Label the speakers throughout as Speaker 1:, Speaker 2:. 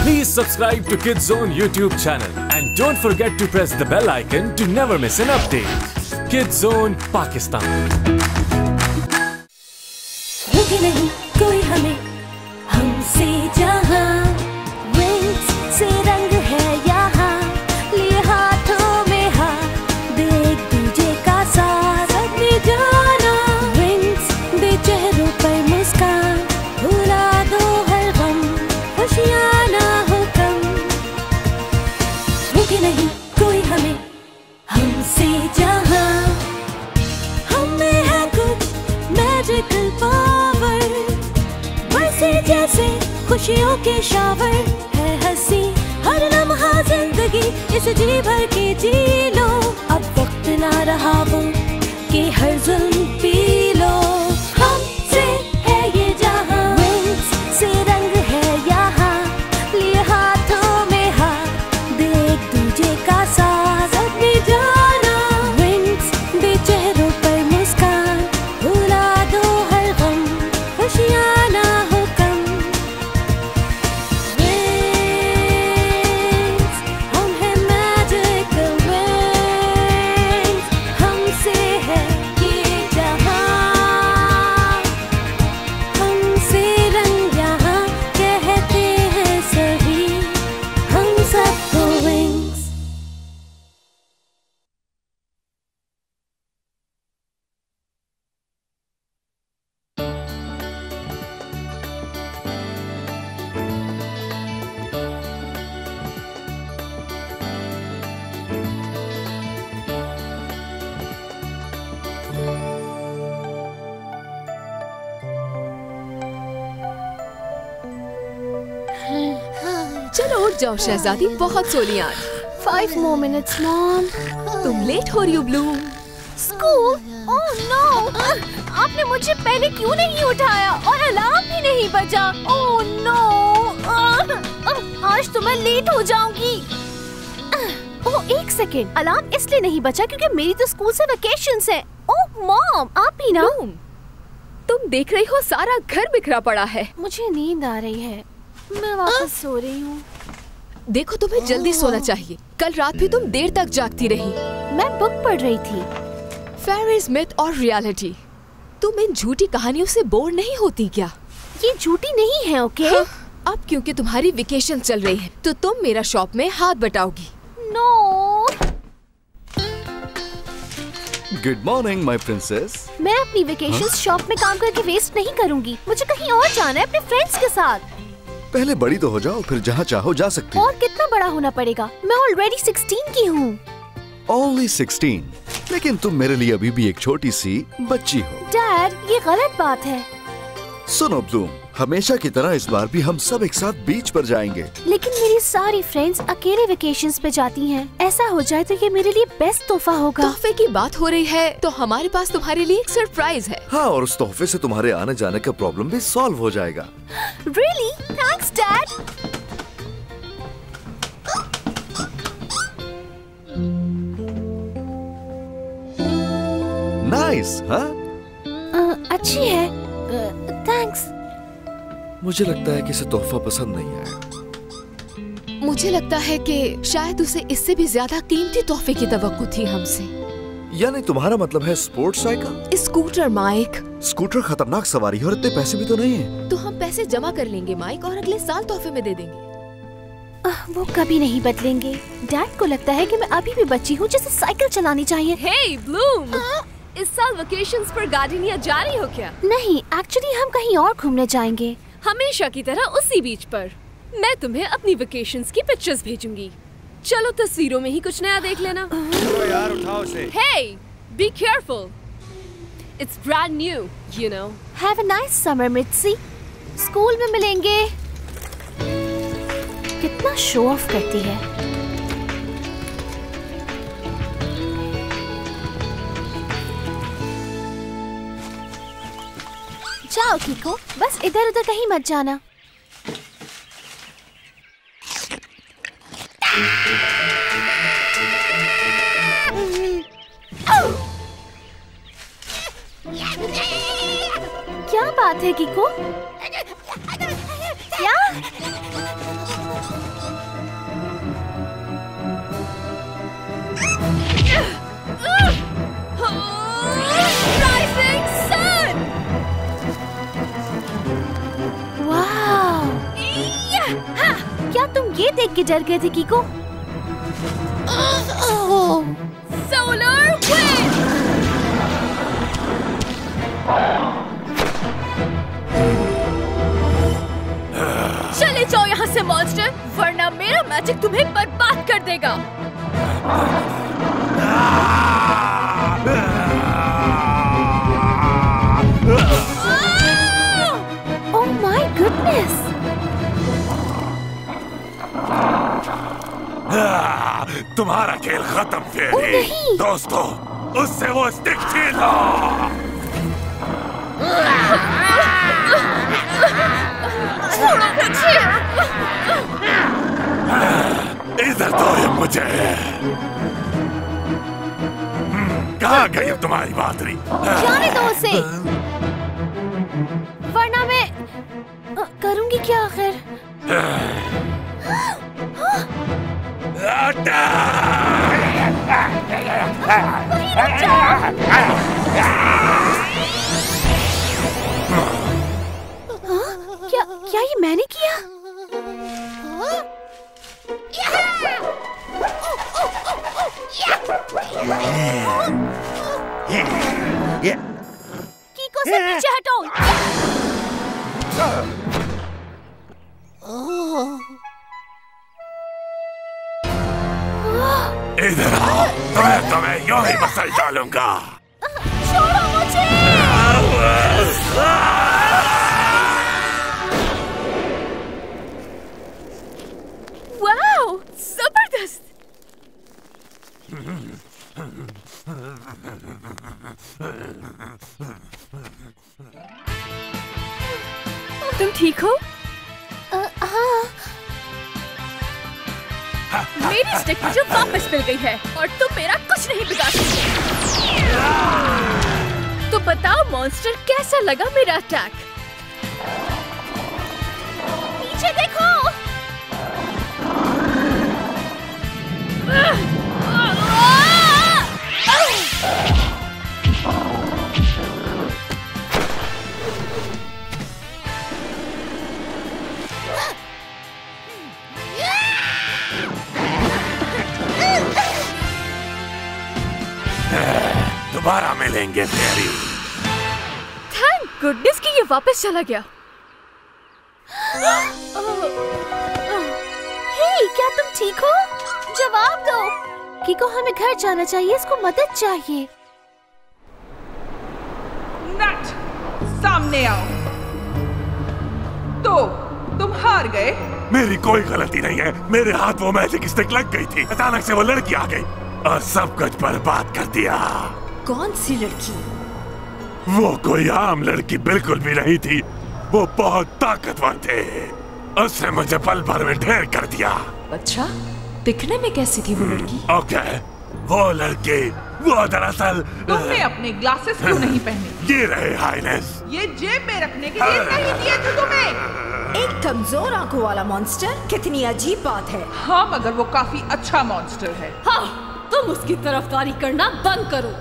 Speaker 1: Please subscribe to Kids Zone YouTube channel and don't forget to press the bell icon to never miss an update. Kids Zone Pakistan.
Speaker 2: रुके नहीं कोई हमें हमसे जहां wings से रंग है यहाँ लिए हाथों में हाथ देख दूजे का साथ अपनी जाना विंग्स दे चेहरों पर मुस्कान भुला दो हर गम खुशियाँ ना हो कम रुके नहीं कोई हमें हमसे जहां हमें है कुछ मैजिकल पावर बरसे जैसे खुशियों के शावर है हंसी हर लम्हा जिंदगी इस जी भर के जी लो अब वक्त ना रहा वो कि हर जुल्म पी लो हमसे है ये जहां विंग्स से रंग है यहाँ लिए हाथों में हाथ देख दूजे का साथ अपनी जाना विंग्स दे चेहरों पर मुस्कान भुला दो हर गम खुशियाँ ना हो कम विंग्स हम हैं मैजिकल विंग्स हमसे है ये जहां हमसे रंग यहाँ कहते हैं सभी हम सबको विंग्स
Speaker 3: चलो उठ जाओ शहजादी, बहुत सो ली आज।
Speaker 2: 5 more minutes, Mom.
Speaker 3: तुम लेट हो रही हो ब्लूम।
Speaker 2: School? Oh no! आपने मुझे पहले क्यों नहीं उठाया और अलार्म भी नहीं बजा? Oh no! आज तो मैं लेट हो जाऊंगी। ओह एक सेकेंड, अलार्म इसलिए नहीं बचा क्योंकि मेरी तो स्कूल से वेकेशंस है। ओह मॉम, आप भी ना?
Speaker 3: ब्लूम, तुम देख रही हो सारा घर बिखरा पड़ा है।
Speaker 2: मुझे नींद आ रही है, मैं वापस सो रही हूँ।
Speaker 3: देखो तुम्हें जल्दी सोना चाहिए, कल रात भी तुम देर तक जागती रही।
Speaker 2: मैं बुक पढ़ रही थी।
Speaker 3: फेयरीज, मिथ और रियलिटी, तुम इन झूठी कहानियों से बोर नहीं होती क्या?
Speaker 2: ये झूठी नहीं है, ओके?
Speaker 3: हाँ, अब क्योंकि तुम्हारी वेकेशन चल रही है तो तुम मेरा शॉप में हाथ बटाओगी।
Speaker 2: No.
Speaker 4: Good morning my princess.
Speaker 2: मैं अपनी वेकेशंस शॉप में काम करके वेस्ट नहीं करूंगी। मुझे कहीं और जाना है अपने फ्रेंड्स के साथ।
Speaker 4: पहले बड़ी तो हो जाओ, फिर जहाँ चाहो जा सकती हो।
Speaker 2: और कितना बड़ा होना पड़ेगा? मैं ऑलरेडी 16 की हूँ।
Speaker 4: Only 16, लेकिन तुम मेरे लिए अभी भी एक छोटी सी बच्ची हो।
Speaker 2: डैड, ये गलत बात है।
Speaker 4: सुनो ब्लूम, हमेशा की तरह इस बार भी हम सब एक साथ बीच पर जाएंगे।
Speaker 2: लेकिन मेरी सारी फ्रेंड्स अकेले वेकेशंस पे जाती हैं। ऐसा हो जाए तो ये मेरे लिए बेस्ट तोहफा होगा।
Speaker 3: तोहफे की बात हो रही है तो हमारे पास तुम्हारे लिए एक सरप्राइज है।
Speaker 4: हाँ, और उस तोहफे से तुम्हारे आने जाने का प्रॉब्लम भी सॉल्व हो जाएगा।
Speaker 2: Really? Thanks, Dad.
Speaker 4: नाइस, हाँ?
Speaker 2: अच्छी है। थैंक्स।
Speaker 4: मुझे लगता है कि इसे तोहफा पसंद नहीं आया।
Speaker 3: मुझे लगता है कि शायद उसे इससे भी ज्यादा कीमती तोहफे की तवक्को थी हमसे।
Speaker 4: यानी तुम्हारा मतलब है स्पोर्ट्स साइकिल?
Speaker 3: स्कूटर माइक।
Speaker 4: स्कूटर खतरनाक सवारी है और इतने पैसे भी तो नहीं है।
Speaker 3: तो हम पैसे जमा कर लेंगे माइक और अगले साल तोहफे में दे देंगे।
Speaker 2: वो कभी नहीं बदलेंगे। डैड को लगता है कि मैं अभी भी बच्ची हूँ जिसे साइकिल चलानी चाहिए।
Speaker 3: हे ब्लूम, इस साल वेकेशंस पर गार्डनिया जा रही हो क्या?
Speaker 2: नहीं, एक्चुअली हम कहीं और घूमने जाएंगे।
Speaker 3: हमेशा की तरह उसी बीच पर। मैं तुम्हें अपनी वेकेशंस की पिक्चर्स भेजूंगी। चलो तस्वीरों में ही कुछ नया देख लेना।
Speaker 5: चलो यार, उठाओ उसे।
Speaker 3: Hey, be careful. It's brand new, you know.
Speaker 2: Have a nice summer, Mitzi. School में मिलेंगे। कितना शो ऑफ करती है। जाओ किको, बस इधर उधर कहीं मत जाना। क्या बात है किको? क्या? क्या तुम ये देख के डर गए थे कीको?
Speaker 3: Solar wind! चले जाओ यहाँ से मॉन्स्टर, वरना मेरा मैजिक तुम्हें बर्बाद कर देगा।
Speaker 2: Oh my goodness!
Speaker 5: तुम्हारा खेल खत्म फेरी। दोस्तों, उससे वो स्टिक छीनो। इधर दो ये मुझे। कहाँ गई अब तुम्हारी बातरी?
Speaker 2: जाने दो उसे, वरना मैं करूंगी क्या आखिर? क्या ये मैंने किया? कीको से पीछे हटो।
Speaker 5: इधर आओ, तुम्हें यूं ही मसल डालूंगा।
Speaker 2: छोड़ो मुझे।
Speaker 3: वाओ, जबरदस्त! तुम ठीक हो?
Speaker 2: हाँ।
Speaker 3: मेरी स्टिक मुझे वापस मिल गई है और तुम मेरा कुछ नहीं बिगाड़ सकते। तो बताओ मॉन्स्टर, कैसा लगा मेरा अटैक?
Speaker 2: पीछे देखो।
Speaker 5: दोबारा मिलेंगे फेरी।
Speaker 3: थैंक गुडनेस कि ये वापस चला गया।
Speaker 2: हे, क्या तुम ठीक हो? जवाब दो। कीको, हमें घर जाना चाहिए, इसको मदद चाहिए।
Speaker 6: नट, सामने आओ। तो तुम हार गए?
Speaker 5: मेरी कोई गलती नहीं है। मेरे हाथ वो मैजिक स्टिक लग गई थी। अचानक से वो लड़की आ गई और सब कुछ बर्बाद कर दिया।
Speaker 7: कौन सी लड़की?
Speaker 5: वो कोई आम लड़की बिल्कुल भी नहीं थी। वो बहुत ताकतवर थे। उसने मुझे पल भर में ढेर कर दिया।
Speaker 7: अच्छा, दिखने में कैसी थी वो लड़की?
Speaker 5: ओके, वो लड़की, वो दरअसल
Speaker 6: तुमने अपने ग्लासेस क्यों नहीं पहने?
Speaker 5: ये रहे हाइनेस।
Speaker 6: ये जेब में रखने के लिए नहीं दिए थे तुम्हें।
Speaker 7: एक कमजोर आंखों वाला मॉन्स्टर, कितनी अजीब बात है।
Speaker 6: हाँ, मगर वो काफी अच्छा मॉन्स्टर है।
Speaker 3: हाँ, तुम उसकी तरफदारी करना बंद करो।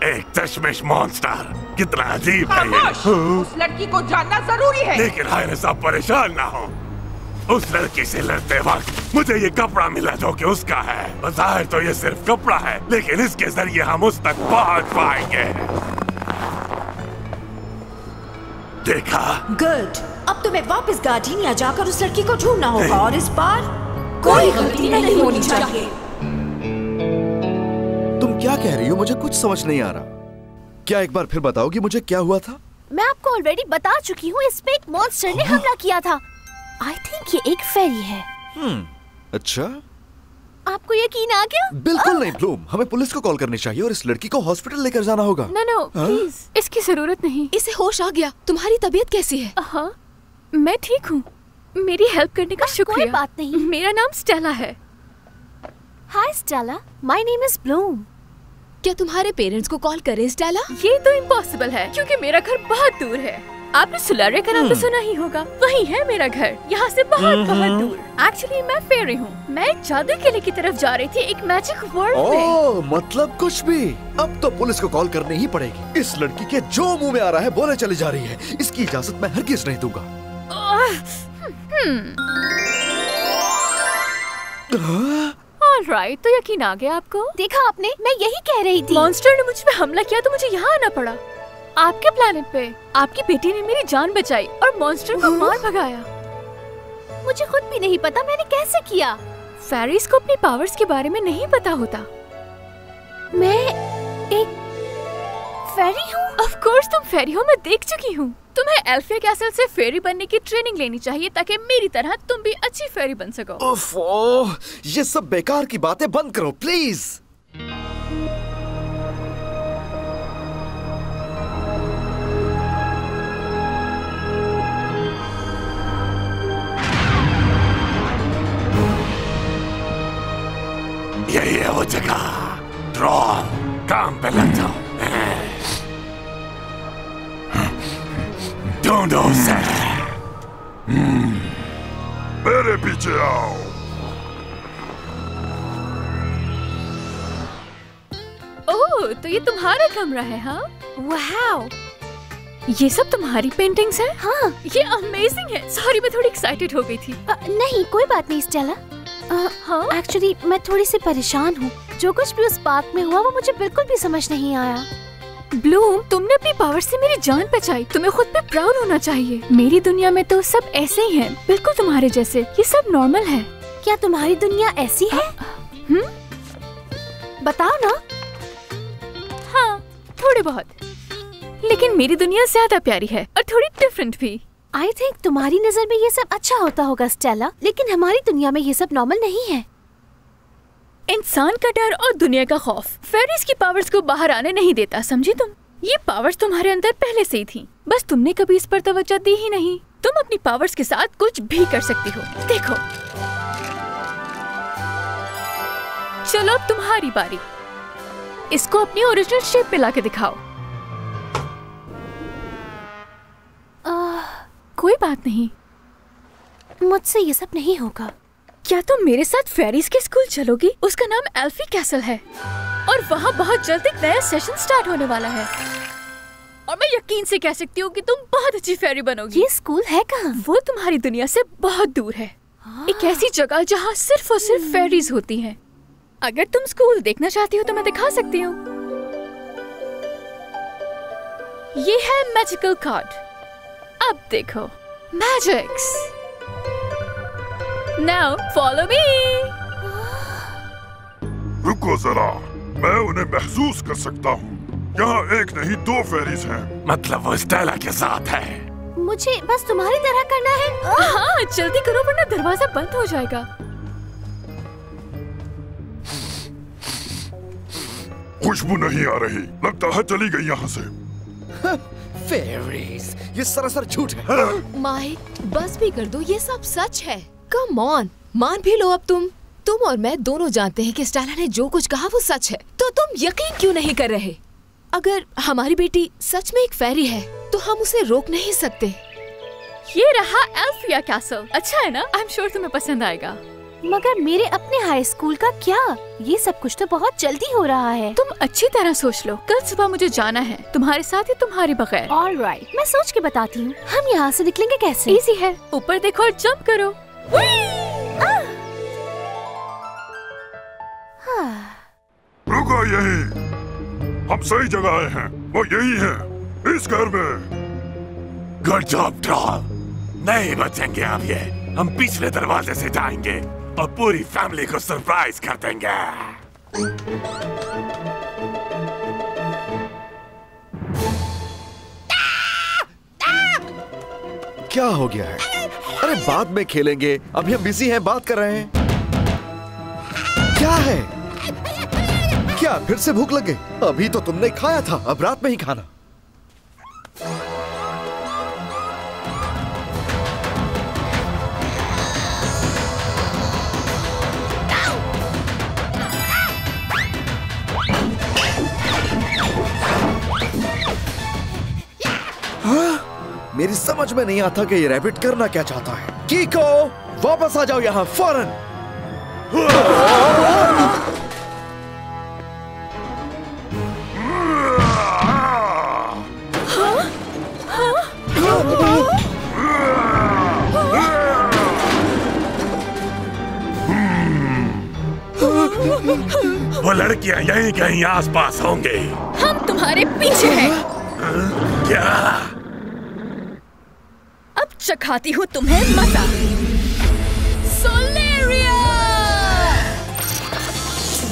Speaker 5: एक चश्मिश मॉन्स्टर, कितना अजीब है
Speaker 6: खामोश!
Speaker 5: ये।
Speaker 6: उस लड़की को जानना जरूरी है।
Speaker 5: लेकिन हाइनेस, आप परेशान ना हो। उस लड़की से लड़ते वक्त मुझे ये कपड़ा मिला जो कि उसका है। जाहिर तो ये सिर्फ कपड़ा है, लेकिन इसके जरिए हम उस तक पहुंच पाएंगे। देखा?
Speaker 7: गुड। अब तुम्हें वापस गार्डिनिया जाकर उस लड़की को ढूंढना होगा और इस बार कोई गलती नहीं होनी चाहिए।
Speaker 4: तुम क्या कह रही हो? मुझे कुछ समझ नहीं आ रहा। क्या एक बार फिर बताओगी मुझे क्या हुआ था?
Speaker 2: मैं आपको ऑलरेडी बता चुकी हूँ। इस पे एक मॉन्स्टर ने हमला किया था। आई थिंक ये एक फेरी है।
Speaker 4: अच्छा,
Speaker 2: आपको यकीन आ गया?
Speaker 4: बिल्कुल नहीं ब्लूम, हमें पुलिस को कॉल करनी चाहिए और इस लड़की को हॉस्पिटल लेकर जाना होगा।
Speaker 3: नो प्लीज, इसकी जरूरत नहीं।
Speaker 8: इसे होश आ गया। तुम्हारी तबीयत कैसी है?
Speaker 3: हाँ, मैं ठीक हूँ। मेरी हेल्प करने का शुक्रिया।
Speaker 2: कोई बात नहीं।
Speaker 3: मेरा नाम स्टेला है।
Speaker 2: Hi Stella, my name is Bloom.
Speaker 8: क्या तुम्हारे पेरेंट्स को कॉल करें स्टेला?
Speaker 3: ये तो इम्पॉसिबल है क्योंकि मेरा घर बहुत दूर है। आपने सुलारे का नाम तो सुना ही होगा। वही है मेरा घर, यहाँ से बहुत बहुत दूर। एक्चुअली मैं फेरी हूँ। मैं एक जादू किले की तरफ जा रही थी, एक मैजिक वर्ल्ड में।
Speaker 4: ओह, मतलब कुछ भी। अब तो पुलिस को कॉल करनी ही पड़ेगी। इस लड़की के जो मुंह में आ रहा है बोले चली जा रही है। इसकी इजाजत मैं हरगिज नहीं दूंगा।
Speaker 3: ऑलराइट, तो यकीन आ गया आपको?
Speaker 2: देखा आपने, मैं यही कह रही थी।
Speaker 3: मॉन्स्टर ने मुझ पे हमला किया तो मुझे यहाँ आना पड़ा। आपके प्लेनेट पे आपकी बेटी ने मेरी जान बचाई और मॉन्स्टर को मार भगाया।
Speaker 2: मुझे खुद भी नहीं पता मैंने कैसे किया।
Speaker 3: फेरीज को अपनी पावर्स के बारे में नहीं पता होता।
Speaker 2: मैं एक फेरी हूँ।
Speaker 3: ऑफ कोर्स तुम फेरी हो, मैं देख चुकी हूँ। तुम्हें एल्फिया कैसल से फेरी बनने की ट्रेनिंग लेनी चाहिए ताकि मेरी तरह तुम भी अच्छी फेरी बन सको।
Speaker 4: ओह, ये सब बेकार की बातें बंद करो प्लीज।
Speaker 5: यही है वो जगह। ड्रॉन, काम पे लग जाओ। ढूंढो उसे। मेरे पीछे आओ।
Speaker 3: ओह, तो ये तुम्हारा कमरा है? हाँ,
Speaker 2: वाओ,
Speaker 3: ये सब तुम्हारी पेंटिंग्स हैं?
Speaker 2: हाँ।
Speaker 3: ये अमेजिंग है। सॉरी, मैं थोड़ी एक्साइटेड हो गई थी।
Speaker 2: नहीं, कोई बात नहीं स्टेला।
Speaker 3: हाँ?
Speaker 2: एक्चुअली मैं थोड़ी सी परेशान हूँ। जो कुछ भी उस पार्क में हुआ वो मुझे बिल्कुल भी समझ नहीं आया।
Speaker 3: ब्लूम, तुमने अपनी पावर से मेरी जान बचाई। तुम्हें खुद पे प्राउड होना चाहिए। मेरी दुनिया में तो सब ऐसे ही हैं, बिल्कुल तुम्हारे जैसे। ये सब नॉर्मल है।
Speaker 2: क्या तुम्हारी दुनिया ऐसी है? बताओ ना।
Speaker 3: हाँ, थोड़ी बहुत। लेकिन मेरी दुनिया ज्यादा प्यारी है और थोड़ी डिफरेंट भी।
Speaker 2: आई थिंक तुम्हारी नजर में ये सब अच्छा होता होगा स्टेला, लेकिन हमारी दुनिया में ये सब नॉर्मल नहीं है।
Speaker 3: इंसान का डर और दुनिया का खौफ फेरीज की पावर्स को बाहर आने नहीं देता, समझी तुम? ये पावर्स तुम्हारे अंदर पहले से ही थी, बस तुमने कभी इस पर तवज्जो दी ही नहीं। तुम अपनी पावर्स के साथ कुछ भी कर सकती हो। देखो, चलो अब तुम्हारी बारी। इसको अपनी ओरिजिनल शेप पे लाके दिखाओ। कोई बात नहीं,
Speaker 2: मुझसे ये सब नहीं होगा।
Speaker 3: क्या तुम मेरे साथ फेरीज के स्कूल चलोगी? उसका नाम एल्फी कैसल है और वहाँ बहुत जल्द एक नया सेशन स्टार्ट होने वाला है। और मैं यकीन से कह सकती हूँ कि तुम बहुत अच्छी फेरी बनोगी।
Speaker 2: ये स्कूल है कहाँ?
Speaker 3: वो तुम्हारी दुनिया से बहुत दूर है। एक ऐसी जगह जहाँ सिर्फ और सिर्फ फेरीज होती हैं। अगर तुम स्कूल देखना चाहती हो तो मैं दिखा सकती हूँ। ये है मैजिकल कार्ड। अब देखो, मैजिक्स। Now follow me.
Speaker 5: रुको जरा, मैं उन्हें महसूस कर सकता हूँ। यहाँ एक नहीं 2 फेरीज हैं। मतलब वो स्टेला के साथ है।
Speaker 2: मुझे बस तुम्हारी तरह करना है।
Speaker 3: हाँ, जल्दी करो वरना दरवाजा बंद हो जाएगा।
Speaker 5: खुशबू नहीं आ रही, लगता है चली गई यहाँ से।
Speaker 4: फेरीज, ये सरासर झूठ है।
Speaker 8: माइक, बस भी कर दो, ये सब सच है। कम ऑन, मान भी लो अब तुम और मैं दोनों जानते हैं कि स्टेला ने जो कुछ कहा वो सच है। तो तुम यकीन क्यों नहीं कर रहे? अगर हमारी बेटी सच में एक फेरी है तो हम उसे रोक नहीं सकते।
Speaker 3: ये रहा एल्फिया कैसल। अच्छा है ना? आई एम श्योर तुम्हें पसंद आएगा।
Speaker 2: मगर मेरे अपने हाई स्कूल का क्या? ये सब कुछ तो बहुत जल्दी हो रहा है।
Speaker 3: तुम अच्छी तरह सोच लो। कल सुबह मुझे जाना है, तुम्हारे साथ या तुम्हारे बगैर।
Speaker 2: ऑलराइट, मैं सोच के बताती हूँ। हम यहाँ से निकलेंगे कैसे?
Speaker 3: इजी है, ऊपर देखो और जंप करो।
Speaker 5: रुको, यही हम सही जगह आए हैं। वो यही है, इस घर में। Good job drawn. नहीं बचेंगे अब ये। हम पिछले दरवाजे से जाएंगे और पूरी फैमिली को सरप्राइज कर देंगे।
Speaker 4: क्या हो गया है? अरे बाद में खेलेंगे, अभी हम बिजी हैं, बात कर रहे हैं। क्या है? क्या फिर से भूख लग गई? अभी तो तुमने खाया था, अब रात में ही खाना। मेरी समझ में नहीं आता कि ये रैबिट करना क्या चाहता है। कीको, वापस आ जाओ यहाँ फौरन।
Speaker 5: वो लड़कियां यहीं कहीं आसपास होंगे।
Speaker 3: हम तुम्हारे पीछे हैं।
Speaker 5: क्या?
Speaker 3: अब चखाती हूँ तुम्हें मजा। सोलेरिया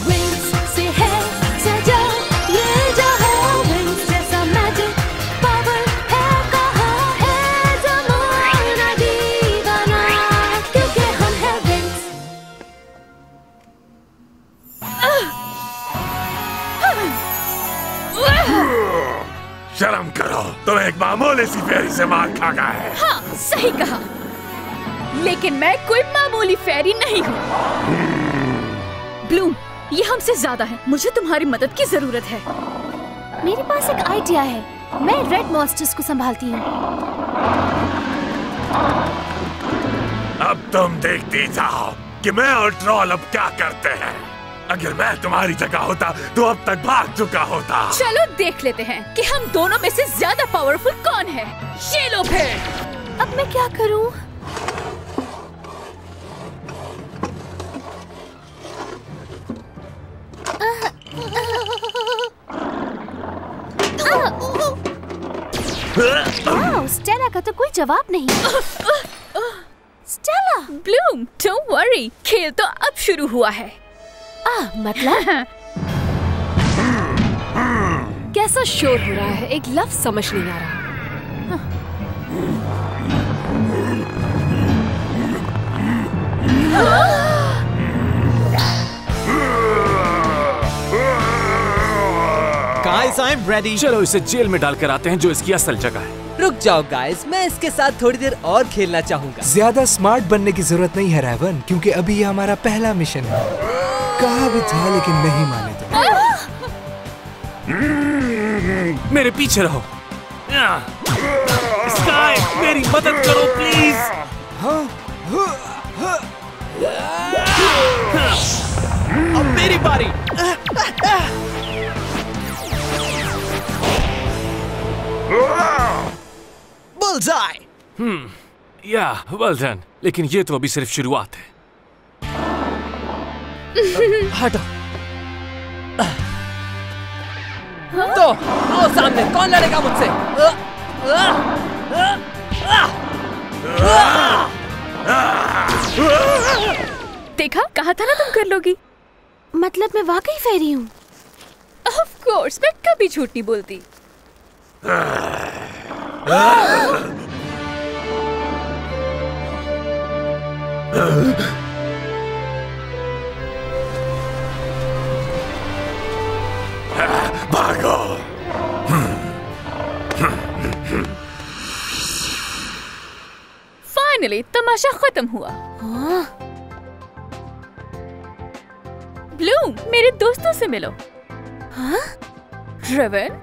Speaker 2: Wings से है सजा ये जहां, wings जैसा magic power है, कहाँ है ज़माना दीवाना, क्योंकि हम हैं wings।
Speaker 5: शर्म करो, तुम एक मामूली सी फेरी से मार खा गए है।
Speaker 3: हाँ, सही कहा। लेकिन मैं कोई मामूली फेरी नहीं हूँ। ब्लूम, ये हमसे ज्यादा है। मुझे तुम्हारी मदद की जरूरत है।
Speaker 2: मेरे पास एक आइडिया है। मैं रेड मॉन्स्टर्स को संभालती हूँ।
Speaker 5: अब तुम देखती जाओ कि मैं और ट्रॉल अब क्या करते हैं। अगर मैं तुम्हारी जगह होता तो अब तक भाग चुका होता।
Speaker 3: चलो देख लेते हैं कि हम दोनों में से ज्यादा पावरफुल कौन है। ये लो फिर।
Speaker 2: अब मैं क्या करूँ? स्टेला का तो कोई जवाब नहीं। स्टेला!
Speaker 3: ब्लूम, डोंट वरी, खेल तो अब शुरू हुआ है।
Speaker 2: मतलब?
Speaker 8: कैसा शोर हो रहा है, एक लफ्ज समझ नहीं आ रहा।
Speaker 9: Guys, I'm ready.
Speaker 1: चलो इसे जेल में डालकर आते हैं, जो इसकी असल जगह है।
Speaker 9: रुक जाओ गाइस, मैं इसके साथ थोड़ी देर और खेलना चाहूंगा।
Speaker 10: ज्यादा स्मार्ट बनने की जरूरत नहीं है रावण, क्योंकि अभी ये हमारा पहला मिशन है। कहा भी था लेकिन नहीं माने तो।
Speaker 1: मेरे पीछे रहो। स्काई, मेरी मदद करो प्लीज।
Speaker 9: अब मेरी बारी। बुलजाई।
Speaker 1: या वेल डन, लेकिन ये तो अभी सिर्फ शुरुआत है।
Speaker 9: हटो। तो आओ सामने, कौन लड़ेगा मुझसे?
Speaker 3: देखा, कहा था ना तुम कर लोगी।
Speaker 2: मतलब मैं वाकई फेरी हूँ।
Speaker 3: ऑफ कोर्स, मैं कभी झूठ नहीं बोलती।
Speaker 5: भागो।
Speaker 3: फाइनली तमाशा खत्म हुआ। ब्लूम, मेरे दोस्तों से मिलो।
Speaker 2: हाँ?
Speaker 3: रेवन,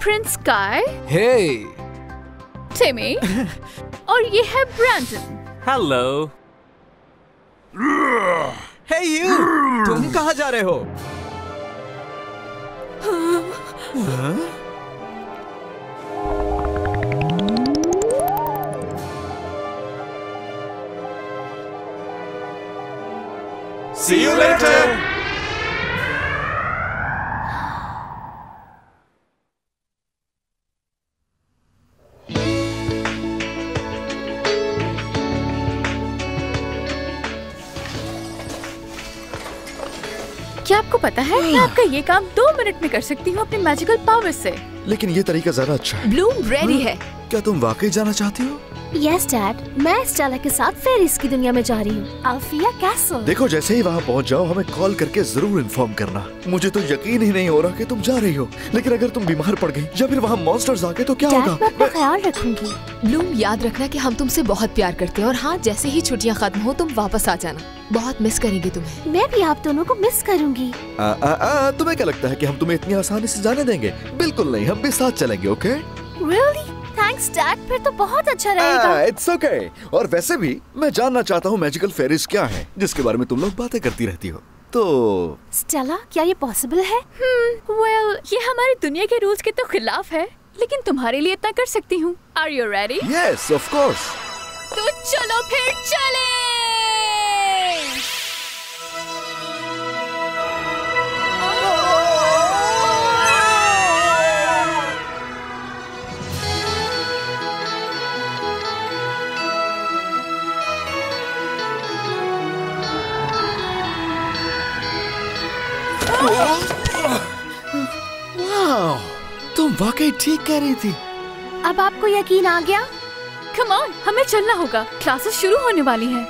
Speaker 3: प्रिंस स्काई,
Speaker 10: हे,
Speaker 3: टिमी और ये है ब्रैंडन।
Speaker 1: हेलो।
Speaker 9: हे यू, तुम कहाँ जा रहे हो?
Speaker 1: See you later.
Speaker 3: क्या आपको पता है, मैं आपका ये काम 2 मिनट में कर सकती हूँ अपने मैजिकल पावर से।
Speaker 4: लेकिन ये तरीका ज्यादा अच्छा है।
Speaker 8: ब्लूम रेडी है।
Speaker 4: क्या तुम वाकई जाना चाहती हो?
Speaker 2: यस डैड, मैं स्टेला के साथ फेरीज की दुनिया में जा रही हूँ, अल्फिया कैसल।
Speaker 4: देखो, जैसे ही वहाँ पहुँच जाओ हमें कॉल करके जरूर इन्फॉर्म करना। मुझे तो यकीन ही नहीं हो रहा कि तुम जा रही हो, लेकिन अगर तुम बीमार पड़ गई या फिर वहाँ मॉन्स्टर्स आ गए तो क्या होगा?
Speaker 2: मैं अपना ख्याल रखूंगी।
Speaker 8: ब्लूम, याद रखना कि हम तुमसे बहुत प्यार करते हैं, और हाँ, जैसे ही छुट्टियाँ खत्म हो तुम वापस आ जाना। बहुत मिस करेंगे तुम्हें।
Speaker 2: मैं भी आप दोनों को मिस करूंगी।
Speaker 4: तुम्हें क्या लगता है कि हम तुम्हें इतनी आसानी से जाने देंगे? बिल्कुल नहीं, हम भी साथ चलेंगे। ओके?
Speaker 2: Really? Thanks डैड, फिर तो बहुत अच्छा रहेगा।
Speaker 4: It's okay. और वैसे भी मैं जानना चाहता हूँ मैजिकल फेरीज क्या है, जिसके बारे में तुम लोग बातें करती रहती हो। तो
Speaker 2: स्टेला, क्या ये पॉसिबल है?
Speaker 3: वेल, ये हमारी दुनिया के रूल्स के तो खिलाफ है, लेकिन तुम्हारे लिए इतना कर सकती हूँ। Are you ready?
Speaker 4: Yes, of course.
Speaker 3: तो चलो फिर चले।
Speaker 4: वाह, तुम वाकई ठीक कह रही थी।
Speaker 3: अब आपको यकीन आ गया? कम ऑन, हमें चलना होगा, क्लासेस शुरू होने वाली हैं।